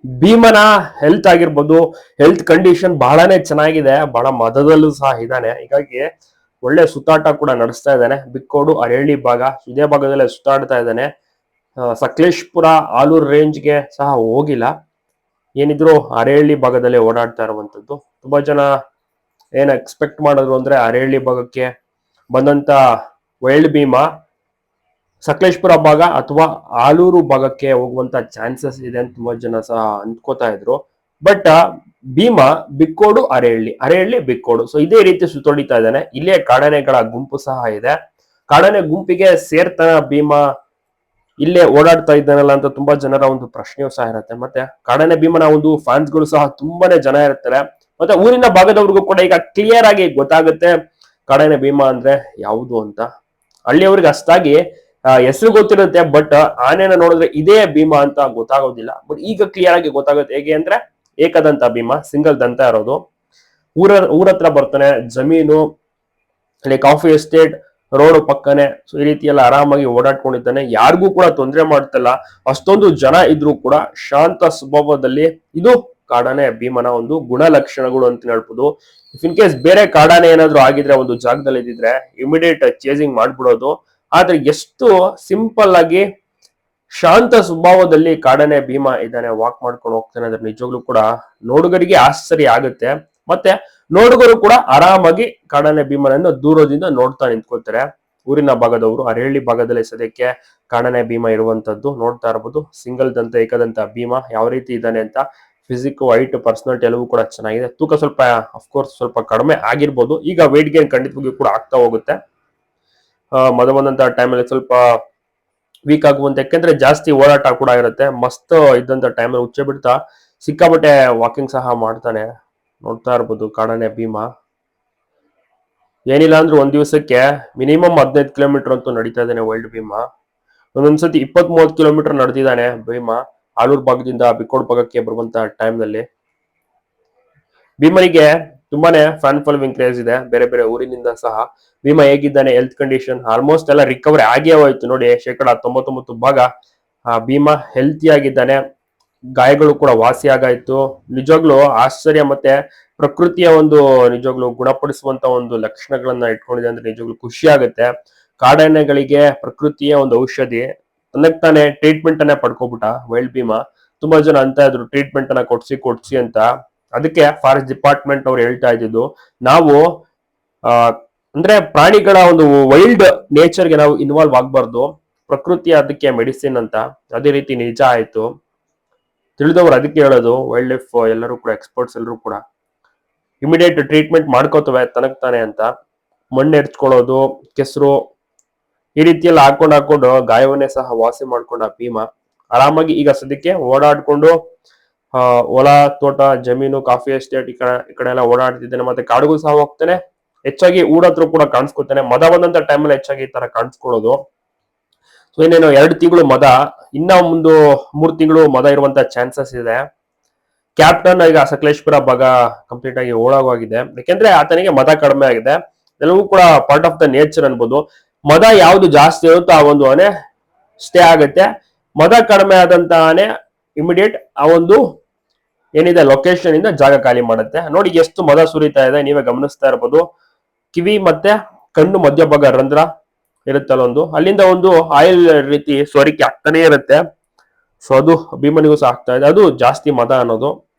ಭೀಮನ ಹೆಲ್ತ್ ಆಗಿರ್ಬೋದು, health condition ಬಹಳನೇ ಚೆನ್ನಾಗಿದೆ, ಬಹಳ ಮದದಲ್ಲೂ ಸಹ ಇದ್ದಾನೆ. ಹೀಗಾಗಿ ಒಳ್ಳೆ ಸುತ್ತಾಟ ಕೂಡ ನಡೆಸ್ತಾ ಇದ್ದಾನೆ. ಬಿಕ್ಕೋಡು ಅರಳಿ ಭಾಗ ಇದೇ ಭಾಗದಲ್ಲೇ ಸುತ್ತಾಡ್ತಾ ಇದ್ದಾನೆ. ಸಕಲೇಶ್ಪುರ ಆಲೂರು ರೇಂಜ್ಗೆ ಸಹ ಹೋಗಿಲ್ಲ, ಏನಿದ್ರು ಅರೇಹಳ್ಳಿ ಭಾಗದಲ್ಲೇ ಓಡಾಡ್ತಾ ಇರುವಂತದ್ದು. ತುಂಬಾ ಜನ ಏನ್ ಎಕ್ಸ್ಪೆಕ್ಟ್ ಮಾಡಿದ್ರು ಅಂದ್ರೆ ಅರೇಹಳ್ಳಿ ಭಾಗಕ್ಕೆ ಬಂದಂತ ವೈಲ್ಡ್ ಭೀಮಾ ಸಕಲೇಶ್ಪುರ ಭಾಗ ಅಥವಾ ಆಲೂರು ಭಾಗಕ್ಕೆ ಹೋಗುವಂತ ಚಾನ್ಸಸ್ ಇದೆ ಅಂತ ತುಂಬಾ ಜನ ಸಹ ಅಂದ್ಕೋತಾ ಇದ್ರು. ಬಟ್ ಭೀಮಾ ಬಿಕ್ಕೋಡು ಅರೇಹಳ್ಳಿ ಬಿಕ್ಕೋಡು, ಸೊ ಇದೇ ರೀತಿ ಸುತ್ತೊಡಿತಾ ಇದ್ದಾನೆ. ಇಲ್ಲೇ ಕಾಡಾನೆಗಳ ಗುಂಪು ಸಹ ಇದೆ. ಕಾಡಾನೆ ಗುಂಪಿಗೆ ಸೇರ್ತಾನ ಭೀಮಾ, ಇಲ್ಲೇ ಓಡಾಡ್ತಾ ಇದ್ದಾನಲ್ಲ ಅಂತ ತುಂಬಾ ಜನರ ಒಂದು ಪ್ರಶ್ನೆಯೂ ಸಹ ಇರುತ್ತೆ. ಮತ್ತೆ ಕಾಡಾನೆ ಭೀಮನ ಒಂದು ಫ್ಯಾನ್ಸ್ ಗಳು ಸಹ ತುಂಬಾನೇ ಜನ ಇರ್ತಾರೆ. ಮತ್ತೆ ಊರಿನ ಭಾಗದವ್ರಿಗೂ ಕೂಡ ಈಗ ಕ್ಲಿಯರ್ ಆಗಿ ಗೊತ್ತಾಗುತ್ತೆ ಕಾಡಾನೆ ಭೀಮಾ ಅಂದ್ರೆ ಯಾವುದು ಅಂತ. ಹಳ್ಳಿಯವ್ರಿಗೆ ಅಷ್ಟಾಗಿ ಹೆಸರು ಗೊತ್ತಿರುತ್ತೆ, ಬಟ್ ಆನೆನ ನೋಡಿದ್ರೆ ಇದೇ ಭೀಮಾ ಅಂತ ಗೊತ್ತಾಗೋದಿಲ್ಲ. ಬಟ್ ಈಗ ಕ್ಲಿಯರ್ ಆಗಿ ಗೊತ್ತಾಗುತ್ತೆ. ಹೇಗೆ ಅಂದ್ರೆ ಏಕದಂತ ಭೀಮಾ, ಸಿಂಗಲ್ ದಂತ ಇರೋದು. ಊರತ್ರ ಬರ್ತಾನೆ, ಜಮೀನು, ಅಲ್ಲಿ ಕಾಫಿ ಎಸ್ಟೇಟ್, ರೋಡ್ ಪಕ್ಕನೆ, ಸೊ ಈ ರೀತಿ ಎಲ್ಲ ಆರಾಮಾಗಿ ಓಡಾಡ್ಕೊಂಡಿದ್ದಾನೆ. ಯಾರಿಗೂ ಕೂಡ ತೊಂದರೆ ಮಾಡ್ತಿಲ್ಲ. ಅಷ್ಟೊಂದು ಜನ ಇದ್ರು ಕೂಡ ಶಾಂತ ಸ್ವಭಾವದಲ್ಲಿ ಇದು ಕಾಡಾನೆ ಭೀಮನ ಒಂದು ಗುಣಲಕ್ಷಣಗಳು ಅಂತ ಹೇಳ್ಬೋದು. ಇಫ್ ಇನ್ ಕೇಸ್ ಬೇರೆ ಕಾಡಾನೆ ಏನಾದ್ರು ಆಗಿದ್ರೆ ಒಂದು ಜಾಗದಲ್ಲಿ ಇದ್ದಿದ್ರೆ ಇಮಿಡಿಯೇಟ್ ಚೇಸಿಂಗ್ ಮಾಡ್ಬಿಡೋದು. ಆದ್ರೆ ಎಷ್ಟು ಸಿಂಪಲ್ ಆಗಿ ಶಾಂತ ಸ್ವಭಾವದಲ್ಲಿ ಕಾಡಾನೆ ಭೀಮಾ ಇದ್ದಾನೆ, ವಾಕ್ ಮಾಡ್ಕೊಂಡು ಹೋಗ್ತಾನೆ ಅಂದ್ರೆ ನಿಜವಾಗ್ಲೂ ಕೂಡ ನೋಡುಗರಿಗೆ ಆಶ್ಚರ್ಯ ಆಗುತ್ತೆ. ಮತ್ತೆ ನೋಡುಗರು ಕೂಡ ಆರಾಮಾಗಿ ಕಾಡಾನೆ ಭೀಮನನ್ನು ದೂರದಿಂದ ನೋಡ್ತಾ ನಿಂತ್ಕೊಳ್ತಾರೆ. ಊರಿನ ಭಾಗದವರು ಅರಹಳ್ಳಿ ಭಾಗದಲ್ಲಿ ಸದ್ಯಕ್ಕೆ ಕಾಡಾನೆ ಭೀಮಾ ಇರುವಂತದ್ದು ನೋಡ್ತಾ ಇರಬಹುದು. ಸಿಂಗಲ್ ದಂತ ಏಕದಂತ ಭೀಮಾ ಯಾವ ರೀತಿ ಇದ್ದಾನೆ ಅಂತ, ಫಿಸಿಕ್, ಹೈಟ್, ಪರ್ಸನಾಲಿಟಿ ಎಲ್ಲವೂ ಕೂಡ ಚೆನ್ನಾಗಿದೆ. ತೂಕ ಸ್ವಲ್ಪ ಅಫ್ಕೋರ್ಸ್ ಸ್ವಲ್ಪ ಕಡಿಮೆ ಆಗಿರ್ಬೋದು. ಈಗ weight ಗೇನ್ ಖಂಡಿತವಾಗಿಯೂ ಕೂಡ ಆಗ್ತಾ ಹೋಗುತ್ತೆ. ಮದ ಬಂದಂತ ಟೈಮಲ್ಲಿ ಸ್ವಲ್ಪ ವೀಕ್ ಆಗುವಂತ, ಯಾಕೆಂದ್ರೆ ಜಾಸ್ತಿ ಓಡಾಟ ಕೂಡ ಇರುತ್ತೆ. ಮಸ್ತ್ ಇದ್ದಂತ ಟೈಮಲ್ಲಿ ಉಚ್ಚೆ ಬಿಡ್ತಾ ಸಿಕ್ಕಾಬಟ್ಟೆ ವಾಕಿಂಗ್ ಸಹ ಮಾಡ್ತಾನೆ. ನೋಡ್ತಾ ಇರ್ಬೋದು ಕಾಡಾನೆ ಭೀಮಾ. ಏನಿಲ್ಲ ಅಂದ್ರೆ ಒಂದ್ ದಿವಸಕ್ಕೆ ಮಿನಿಮಮ್ 15 ಕಿಲೋಮೀಟರ್ ಅಂತೂ ನಡೀತಾ ಇದ್ದಾನೆ ವೈಲ್ಡ್ ಭೀಮಾ. ಒಂದೊಂದ್ಸತಿ 20-30 ಕಿಲೋಮೀಟರ್ ನಡೆದಿದ್ದಾನೆ ಭೀಮಾ ಆಲೂರು ಭಾಗದಿಂದ ಬಿಕ್ಕೋಡ್ ಭಾಗಕ್ಕೆ ಬರುವಂತ ಟೈಮ್ ನಲ್ಲಿ. ಭೀಮನಿಗೆ ತುಂಬಾನೇ ಫ್ಯಾನ್ ಫಾಲೋವಿಂಗ್ ಕ್ರೇಜ್ ಇದೆ ಬೇರೆ ಬೇರೆ ಊರಿನಿಂದ ಸಹ. ಭೀಮಾ ಹೇಗಿದ್ದಾನೆ, ಹೆಲ್ತ್ ಕಂಡೀಷನ್ ಆಲ್ಮೋಸ್ಟ್ ಎಲ್ಲ ರಿಕವರಿ ಆಗೇ ಹೋಯ್ತು ನೋಡಿ. 99% ಭಾಗ ಭೀಮಾ ಹೆಲ್ತಿ ಆಗಿದ್ದಾನೆ. ಗಾಯಗಳು ಕೂಡ ವಾಸಿ ಆಗಾಯ್ತು. ನಿಜವಾಗ್ಲೂ ಆಶ್ಚರ್ಯ. ಮತ್ತೆ ಪ್ರಕೃತಿಯ ಒಂದು ನಿಜವಾಗ್ಲೂ ಗುಣಪಡಿಸುವಂತ ಒಂದು ಲಕ್ಷಣಗಳನ್ನ ಇಟ್ಕೊಂಡಿದೆ ಅಂದ್ರೆ ನಿಜವಾಗ್ಲೂ ಖುಷಿ ಆಗುತ್ತೆ. ಕಾಡಾನೆಗಳಿಗೆ ಪ್ರಕೃತಿಯ ಒಂದು ಔಷಧಿ, ತನ್ನಕ್ ತಾನೇ ಟ್ರೀಟ್ಮೆಂಟ್ ಅನ್ನ ಪಡ್ಕೊಬಿಟ್ಟ ವೈಲ್ಡ್ ಭೀಮಾ. ತುಂಬಾ ಜನ ಅಂತ ಇದ್ರು ಟ್ರೀಟ್ಮೆಂಟ್ ಅನ್ನ ಕೊಡ್ಸಿ ಅಂತ. ಅದಕ್ಕೆ ಫಾರೆಸ್ಟ್ ಡಿಪಾರ್ಟ್ಮೆಂಟ್ ಅವ್ರು ಹೇಳ್ತಾ ಇದ್ದಿದ್ದು, ನಾವು ಆ ಅಂದ್ರೆ ಪ್ರಾಣಿಗಳ ಒಂದು ವೈಲ್ಡ್ ನೇಚರ್ಗೆ ನಾವು ಇನ್ವಾಲ್ವ್ ಆಗ್ಬಾರ್ದು, ಪ್ರಕೃತಿ ಅದಕ್ಕೆ ಮೆಡಿಸಿನ್ ಅಂತ. ಅದೇ ರೀತಿ ನಿಜ ಆಯ್ತು. ತಿಳಿದವರು ಅದಕ್ಕೆ ಹೇಳೋದು, ವೈಲ್ಡ್ ಲೈಫ್ ಎಲ್ಲರೂ ಕೂಡ ಎಕ್ಸ್ಪರ್ಟ್ಸ್ ಎಲ್ಲರೂ ಕೂಡ ಇಮಿಡಿಯೇಟ್ ಟ್ರೀಟ್ಮೆಂಟ್ ಮಾಡ್ಕೋತವೆ ತನಕ್ ತಾನೆ ಅಂತ. ಮಣ್ಣು ಎರ್ಚ್ಕೊಳ್ಳೋದು, ಕೆಸರು, ಈ ರೀತಿಯೆಲ್ಲ ಹಾಕೊಂಡು ಗಾಯವನ್ನೇ ಸಹ ವಾಸಿ ಮಾಡ್ಕೊಂಡ ಭೀಮಾ ಆರಾಮಾಗಿ ಈಗ ಸದ್ಯಕ್ಕೆ ಓಡಾಡ್ಕೊಂಡು ಹೊಲ, ತೋಟ, ಜಮೀನು, ಕಾಫಿ ಎಸ್ಟೇಟ್ ಈ ಕಡೆ ಎಲ್ಲ ಓಡಾಡ್ತಿದ್ದಾನೆ. ಮತ್ತೆ ಕಾಡಿಗೂ ಸಹ ಹೋಗ್ತಾನೆ. ಹೆಚ್ಚಾಗಿ ಊರತ್ರ ಕೂಡ ಕಾಣಿಸ್ಕೊತಾನೆ. ಮದ ಬಂದಂತ ಟೈಮಲ್ಲಿ ಹೆಚ್ಚಾಗಿ ಈ ತರ ಕಾಣಿಸ್ಕೊಳ್ಳೋದು. ಸೊ ಇನ್ನೇನು 2 ತಿಂಗಳು ಮದ, ಇನ್ನ ಒಂದು 3 ತಿಂಗಳು ಮದ ಇರುವಂತ ಚಾನ್ಸಸ್ ಇದೆ. ಕ್ಯಾಪ್ಟನ್ ಈಗ ಸಕಲೇಶ್ಪುರ ಭಾಗ ಕಂಪ್ಲೀಟ್ ಆಗಿ ಓಡಾಗೋಗಿದೆ, ಯಾಕೆಂದ್ರೆ ಆತನಿಗೆ ಮದ ಕಡಿಮೆ ಆಗಿದೆ. ಎಲ್ಲವೂ ಕೂಡ ಪಾರ್ಟ್ ಆಫ್ ದ ನೇಚರ್ ಅನ್ಬೋದು. ಮದ ಯಾವ್ದು ಜಾಸ್ತಿ ಇರುತ್ತೋ ಆ ಒಂದು ಆನೆ ಸ್ಟೇ ಆಗುತ್ತೆ. ಮದ ಕಡಿಮೆ ಆದಂತ ಆನೆ ಇಮಿಡಿಯೇಟ್ ಆ ಒಂದು ಏನಿದೆ ಲೊಕೇಶನ್ ಇಂದ ಜಾಗ ಖಾಲಿ ಮಾಡುತ್ತೆ. ನೋಡಿ ಎಷ್ಟು ಮದ ಸುರಿತಾ ಇದೆ, ನೀವೇ ಗಮನಿಸ್ತಾ ಇರ್ಬೋದು. ಕಿವಿ ಮತ್ತೆ ಕಣ್ಣು ಮಧ್ಯಭಾಗ ರಂಧ್ರ ಇರುತ್ತಲ್ಲ ಒಂದು, ಅಲ್ಲಿಂದ ಒಂದು ಆಯಿಲ್ ರೀತಿ ಸೋರಿಕೆ ಆಗ್ತಾನೆ ಇರುತ್ತೆ. ಸೊ ಅದು ಭೀಮನಿಗೂ ಸಹ ಆಗ್ತಾ ಇದೆ. ಅದು ಜಾಸ್ತಿ ಮದ ಅನ್ನೋದು,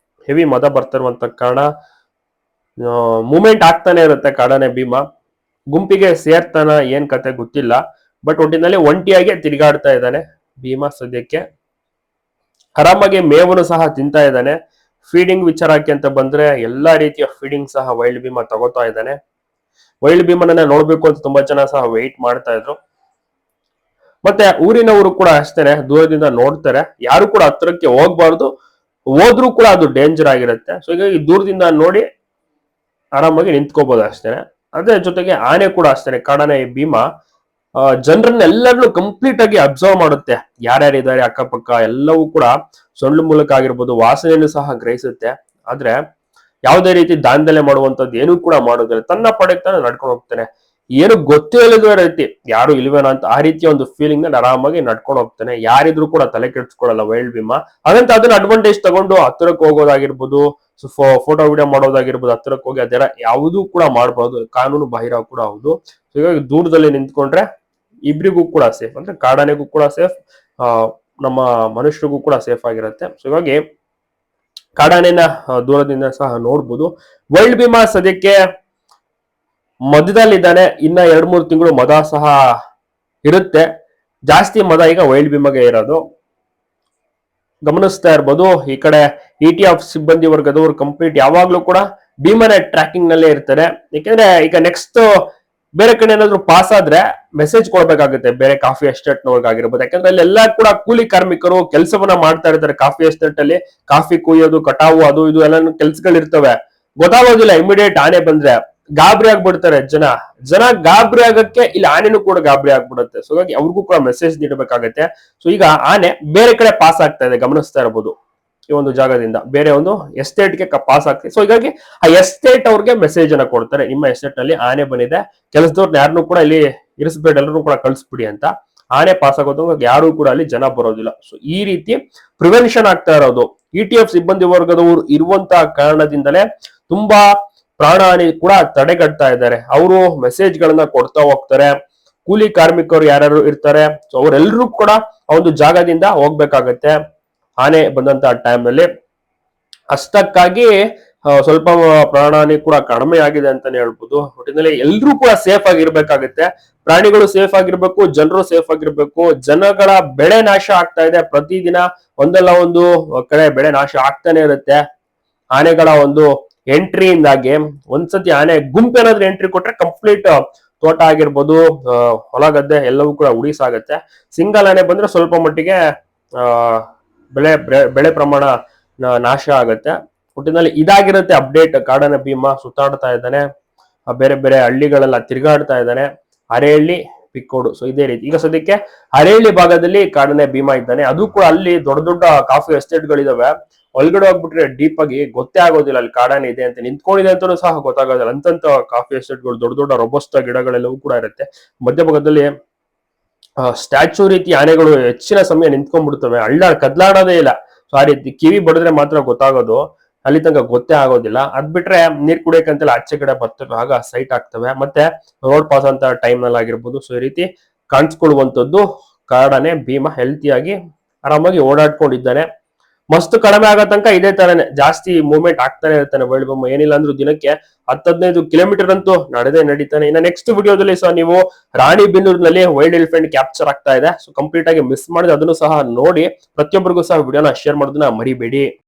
ಹೆವಿ ಮದ ಬರ್ತಿರುವಂತ ಕಾರಣ ಮೂವ್ಮೆಂಟ್ ಆಗ್ತಾನೆ ಇರುತ್ತೆ ಕಾಡಾನೆ ಭೀಮಾ. ಗುಂಪಿಗೆ ಸೇರ್ತಾನ ಏನ್ ಕತೆ ಗೊತ್ತಿಲ್ಲ, ಬಟ್ ಒಟ್ಟಿನಲ್ಲಿ ಒಂಟಿಯಾಗಿ ತಿರುಗಾಡ್ತಾ ಇದ್ದಾನೆ ಭೀಮಾ ಸದ್ಯಕ್ಕೆ. ಆರಾಮಾಗಿ ಮೇವನ್ನು ಸಹ ತಿಂತಾ ಇದ್ದಾನೆ. ಫೀಡಿಂಗ್ ವಿಚಾರಕ್ಕೆ ಅಂತ ಬಂದ್ರೆ ಎಲ್ಲಾ ರೀತಿಯ ಫೀಡಿಂಗ್ ಸಹ ವೈಲ್ಡ್ ಭೀಮಾ ತಗೋತಾ ಇದ್ದಾನೆ. ವೈಲ್ಡ್ ಭೀಮನನ್ನ ನೋಡ್ಬೇಕು ಅಂತ ತುಂಬಾ ಜನ ಸಹ ವೆಯ್ಟ್ ಮಾಡ್ತಾ ಇದ್ರು. ಮತ್ತೆ ಊರಿನವರು ಕೂಡ ಅಷ್ಟೇನೆ ದೂರದಿಂದ ನೋಡ್ತಾರೆ. ಯಾರು ಕೂಡ ಹತ್ರಕ್ಕೆ ಹೋಗ್ಬಾರ್ದು, ಹೋದ್ರೂ ಕೂಡ ಅದು ಡೇಂಜರ್ ಆಗಿರುತ್ತೆ. ಸೊ ಹೀಗಾಗಿ ದೂರದಿಂದ ನೋಡಿ ಆರಾಮಾಗಿ ನಿಂತ್ಕೋಬಹುದು ಅಷ್ಟೇನೆ. ಅದೇ ಜೊತೆಗೆ ಆನೆ ಕೂಡ ಅಷ್ಟೇನೆ, ಕಾಡಾನೆ ಭೀಮಾ ಜನರನ್ನೆಲ್ಲರನ್ನು ಕಂಪ್ಲೀಟ್ ಆಗಿ ಅಬ್ಸರ್ವ್ ಮಾಡುತ್ತೆ. ಯಾರ್ಯಾರಿದ್ದಾರೆ ಅಕ್ಕಪಕ್ಕ ಎಲ್ಲವೂ ಕೂಡ ಸೊಂಡ್ಲು ಮೂಲಕ ಆಗಿರ್ಬೋದು ವಾಸನೆಯನ್ನು ಸಹ ಗ್ರಹಿಸುತ್ತೆ. ಆದ್ರೆ ಯಾವುದೇ ರೀತಿ ದಾಂಧಲೆ ಮಾಡುವಂತದ್ದು ಏನೂ ಕೂಡ ಮಾಡೋದಿಲ್ಲ, ತನ್ನ ಪಡೆಗೆ ತಾನು ನಡ್ಕೊಂಡು ಹೋಗ್ತಾನೆ. ಏನು ಗೊತ್ತಿಲ್ಲದ ರೀತಿ ಯಾರು ಇಲ್ವೇನೋ ಅಂತ ಆ ರೀತಿಯ ಒಂದು ಫೀಲಿಂಗ್ ನಲ್ಲಿ ಆರಾಮಾಗಿ ನಡ್ಕೊಂಡು ಹೋಗ್ತಾನೆ. ಯಾರಿದ್ರು ಕೂಡ ತಲೆ ಕೆಡಿಸ್ಕೊಳ್ಳಲ್ಲ ವೈಲ್ಡ್ ಭೀಮಾ. ಹಾಗಂತ ಅದನ್ನ ಅಡ್ವಾಂಟೇಜ್ ತಗೊಂಡು ಹತ್ತಿರಕ್ಕೆ ಹೋಗೋದಾಗಿರ್ಬೋದು, ಫೋಟೋ ವಿಡಿಯೋ ಮಾಡೋದಾಗಿರ್ಬೋದು, ಹತ್ತಿರಕ್ಕೆ ಹೋಗಿ ಅದರ ಯಾವುದೂ ಕೂಡ ಮಾಡಬಹುದು, ಕಾನೂನು ಬಾಹಿರ ಕೂಡ ಹೌದು. ಹೀಗಾಗಿ ದೂರದಲ್ಲಿ ನಿಂತ್ಕೊಂಡ್ರೆ ಇಬ್ರಿಗೂ ಕೂಡ ಸೇಫ್, ಅಂದ್ರೆ ಕಾಡಾನೆಗೂ ಕೂಡ ಸೇಫ್, ನಮ್ಮ ಮನುಷ್ಯರಿಗೂ ಕೂಡ ಸೇಫ್ ಆಗಿರುತ್ತೆ. ಸೊ ಹೀಗಾಗಿ ಕಾಡಾನೆನ ದೂರದಿಂದ ಸಹ ನೋಡ್ಬೋದು. ವೈಲ್ಡ್ ಭೀಮಾ ಸದ್ಯಕ್ಕೆ ಮದದಲ್ಲಿದ್ದಾನೆ. ಇನ್ನ 2-3 ತಿಂಗಳು ಮದ ಸಹ ಇರುತ್ತೆ. ಜಾಸ್ತಿ ಮದ ಈಗ ವೈಲ್ಡ್ ಭೀಮಾಗೆ ಇರೋದು ಗಮನಿಸ್ತಾ ಇರ್ಬೋದು. ಈ ಕಡೆ ETF ಸಿಬ್ಬಂದಿ ವರ್ಗದವರು ಕಂಪ್ಲೀಟ್ ಯಾವಾಗ್ಲೂ ಕೂಡ ಭೀಮನ ಟ್ರ್ಯಾಕಿಂಗ್ ನಲ್ಲೇ ಇರ್ತಾರೆ. ಯಾಕೆಂದ್ರೆ ಈಗ ನೆಕ್ಸ್ಟ್ ಬೇರೆ ಕಡೆ ಏನಾದ್ರು ಪಾಸ್ ಆದ್ರೆ ಮೆಸೇಜ್ ಕೊಡ್ಬೇಕಾಗುತ್ತೆ, ಬೇರೆ ಕಾಫಿ ಎಸ್ಟೇಟ್ ನವ್ರಿಗಾಗಿರ್ಬೋದು. ಯಾಕಂದ್ರೆ ಅಲ್ಲಿ ಎಲ್ಲಾ ಕೂಡ ಕೂಲಿ ಕಾರ್ಮಿಕರು ಕೆಲಸವನ್ನ ಮಾಡ್ತಾ ಇರ್ತಾರೆ. ಕಾಫಿ ಎಸ್ಟೇಟ್ ಅಲ್ಲಿ ಕಾಫಿ ಕುಯ್ಯೋದು, ಕಟಾವು, ಅದು ಇದು ಎಲ್ಲ ಕೆಲ್ಸಗಳು ಇರ್ತವೆ. ಗೊತ್ತಾಗೋದಿಲ್ಲ ಇಮಿಡಿಯೇಟ್ ಆನೆ ಬಂದ್ರೆ ಗಾಬರಿ ಆಗ್ಬಿಡ್ತಾರೆ ಜನ ಗಾಬರಿ ಆಗಕ್ಕೆ ಇಲ್ಲಿ ಆನೆನೂ ಕೂಡ ಗಾಬರಿ ಆಗ್ಬಿಡುತ್ತೆ. ಸೊ ಹಾಗಾಗಿ ಅವ್ರಿಗೂ ಕೂಡ ಮೆಸೇಜ್ ನೀಡಬೇಕಾಗತ್ತೆ. ಸೊ ಈಗ ಆನೆ ಬೇರೆ ಕಡೆ ಪಾಸ್ ಆಗ್ತಾ ಇದೆ, ಗಮನಿಸ್ತಾ ಇರಬಹುದು. ಈ ಒಂದು ಜಾಗದಿಂದ ಬೇರೆ ಒಂದು ಎಸ್ಟೇಟ್ಗೆ ಪಾಸ್ ಆಗ್ತದೆ. ಸೊ ಹೀಗಾಗಿ ಆ ಎಸ್ಟೇಟ್ ಅವ್ರಿಗೆ ಮೆಸೇಜ್ ಅನ್ನ ಕೊಡ್ತಾರೆ, ನಿಮ್ಮ ಎಸ್ಟೇಟ್ ನಲ್ಲಿ ಆನೆ ಬಂದಿದೆ, ಕೆಲಸದವ್ರನ್ನ ಯಾರನ್ನೂ ಕೂಡ ಇಲ್ಲಿ ಇರಿಸ್ಬೇಡಿ, ಎಲ್ಲರೂ ಕೂಡ ಕಳಿಸ್ಬಿಡಿ ಅಂತ. ಆನೆ ಪಾಸ್ ಆಗೋದು ಯಾರು ಕೂಡ ಅಲ್ಲಿ ಜನ ಬರೋದಿಲ್ಲ. ಸೊ ಈ ರೀತಿ ಪ್ರಿವೆನ್ಷನ್ ಆಗ್ತಾ ಇರೋದು ETF ಸಿಬ್ಬಂದಿ ವರ್ಗದವರು ಇರುವಂತಹ ಕಾರಣದಿಂದಲೇ ತುಂಬಾ ಪ್ರಾಣ ಹಾನಿ ಕೂಡ ತಡೆಗಟ್ತಾ ಇದ್ದಾರೆ. ಅವರು ಮೆಸೇಜ್ ಗಳನ್ನ ಕೊಡ್ತಾ ಹೋಗ್ತಾರೆ. ಕೂಲಿ ಕಾರ್ಮಿಕರು ಯಾರ್ಯಾರು ಇರ್ತಾರೆ, ಸೊ ಅವರೆಲ್ಲರೂ ಕೂಡ ಆ ಒಂದು ಜಾಗದಿಂದ ಹೋಗ್ಬೇಕಾಗತ್ತೆ ಆನೆ ಬಂದಂತ ಟೈಮ್ ನಲ್ಲಿ. ಅಷ್ಟಕ್ಕಾಗಿ ಸ್ವಲ್ಪ ಪ್ರಾಣಹಾನಿ ಕೂಡ ಕಡಿಮೆ ಆಗಿದೆ ಅಂತಾನೆ ಹೇಳ್ಬೋದು. ಒಟ್ಟಿನಲ್ಲಿ ಎಲ್ರೂ ಕೂಡ ಸೇಫ್ ಆಗಿರ್ಬೇಕಾಗತ್ತೆ. ಪ್ರಾಣಿಗಳು ಸೇಫ್ ಆಗಿರ್ಬೇಕು, ಜನರು ಸೇಫ್ ಆಗಿರ್ಬೇಕು. ಜನಗಳ ಬೆಳೆ ನಾಶ ಆಗ್ತಾ ಇದೆ, ಪ್ರತಿದಿನ ಒಂದಲ್ಲ ಒಂದು ಕಡೆ ಬೆಳೆ ನಾಶ ಆಗ್ತಾನೆ ಇರುತ್ತೆ ಆನೆಗಳ ಒಂದು ಎಂಟ್ರಿಯಿಂದಾಗಿ. ಒಂದ್ಸತಿ ಆನೆ ಗುಂಪೇನಾದ್ರೂ ಎಂಟ್ರಿ ಕೊಟ್ರೆ ಕಂಪ್ಲೀಟ್ ತೋಟ ಆಗಿರ್ಬೋದು, ಹೊಲ ಗದ್ದೆ ಎಲ್ಲವೂ ಕೂಡ ಉಳಿಸಾಗತ್ತೆ. ಸಿಂಗಲ್ ಆನೆ ಬಂದ್ರೆ ಸ್ವಲ್ಪ ಮಟ್ಟಿಗೆ ಬೆಳೆ ಪ್ರಮಾಣ ನಾಶ ಆಗತ್ತೆ. ಒಟ್ಟಿನಲ್ಲಿ ಇದಾಗಿರುತ್ತೆ ಅಪ್ಡೇಟ್. ಕಾಡಾನೆ ಭೀಮಾ ಸುತ್ತಾಡ್ತಾ ಇದ್ದಾನೆ, ಬೇರೆ ಬೇರೆ ಹಳ್ಳಿಗಳೆಲ್ಲ ತಿರುಗಾಡ್ತಾ ಇದ್ದಾನೆ. ಅರೇಹಳ್ಳಿ, ಪಿಕ್ಕೋಡು, ಸೊ ಇದೇ ರೀತಿ. ಈಗ ಸದ್ಯಕ್ಕೆ ಅರೇಹಳ್ಳಿ ಭಾಗದಲ್ಲಿ ಕಾಡಾನೆ ಭೀಮಾ ಇದ್ದಾನೆ. ಅದು ಕೂಡ ಅಲ್ಲಿ ದೊಡ್ಡ ದೊಡ್ಡ ಕಾಫಿ ಎಸ್ಟೇಟ್ ಗಳಿದಾವೆ. ಒಳಗಡೆ ಹೋಗ್ಬಿಟ್ರೆ ಡೀಪ್ ಆಗಿ ಗೊತ್ತೇ ಆಗೋದಿಲ್ಲ ಅಲ್ಲಿ ಕಾಡಾನೆ ಇದೆ ಅಂತ, ನಿಂತ್ಕೊಂಡಿದೆ ಅಂತಾನೂ ಸಹ ಗೊತ್ತಾಗೋದಿಲ್ಲ. ಅಂತಂತ ಕಾಫಿ ಎಸ್ಟೇಟ್ಗಳು, ದೊಡ್ಡ ದೊಡ್ಡ ರೊಬಸ್ಟ ಗಿಡಗಳೆಲ್ಲವೂ ಕೂಡ ಇರುತ್ತೆ. ಮಧ್ಯಭಾಗದಲ್ಲಿ ಸ್ಟ್ಯಾಚು ರೀತಿ ಆನೆಗಳು ಹೆಚ್ಚಿನ ಸಮಯ ನಿಂತ್ಕೊಂಡ್ಬಿಡ್ತವೆ, ಕದ್ಲಾಡೋದೇ ಇಲ್ಲ. ಸೊ ಆ ರೀತಿ ಕಿವಿ ಬಡಿದ್ರೆ ಮಾತ್ರ ಗೊತ್ತಾಗೋದು, ಅಲ್ಲಿ ತನಕ ಗೊತ್ತೇ ಆಗೋದಿಲ್ಲ. ಅದ್ ಬಿಟ್ರೆ ನೀರ್ ಕುಡಿಯಕಂತೆಲ್ಲ ಆಚೆ ಕಡೆ ಬರ್ತವೆ, ಆಗ ಸೈಟ್ ಆಗ್ತವೆ. ಮತ್ತೆ ರೋಡ್ ಪಾಸ್ ಅಂತ ಟೈಮ್ ನಲ್ಲಿ ಆಗಿರ್ಬೋದು. ಸೊ ಈ ರೀತಿ ಕಾಣಿಸ್ಕೊಳ್ಳುವಂತದ್ದು ಕಾಡಾನೆ ಭೀಮಾ ಹೆಲ್ತಿಯಾಗಿ ಆರಾಮಾಗಿ ಓಡಾಡ್ಕೊಂಡಿದ್ದಾನೆ. ಮಸ್ತ್ ಕಡಿಮೆ ಆಗೋ ತನಕ ಇದೇ ತರನೇ ಜಾಸ್ತಿ ಮೂವ್ಮೆಂಟ್ ಆಗ್ತಾನೆ ಇರ್ತಾನೆ ವೈಲ್ಡ್ ಭೀಮಾ. ಏನಿಲ್ಲ ಅಂದ್ರೂ ದಿನಕ್ಕೆ 10-15 ಕಿಲೋಮೀಟರ್ ಅಂತೂ ನಡೀತಾನೆ. ಇನ್ನು ನೆಕ್ಸ್ಟ್ ವಿಡಿಯೋದಲ್ಲಿ ಸಹ ನೀವು ರಾಣಿಬೆನ್ನೂರಿನಲ್ಲಿ ವೈಲ್ಡ್ ಎಲಿಫೆಂಟ್ ಕ್ಯಾಪ್ಚರ್ ಆಗ್ತಾ ಇದೆ. ಸೊ ಕಂಪ್ಲೀಟ್ ಆಗಿ ಮಿಸ್ ಮಾಡಿದ್ರೆ ಅದನ್ನು ಸಹ ನೋಡಿ, ಪ್ರತಿಯೊಬ್ಬರಿಗೂ ಸಹ ವಿಡಿಯೋನ ಶೇರ್ ಮಾಡೋದನ್ನ ಮರಿಬೇಡಿ.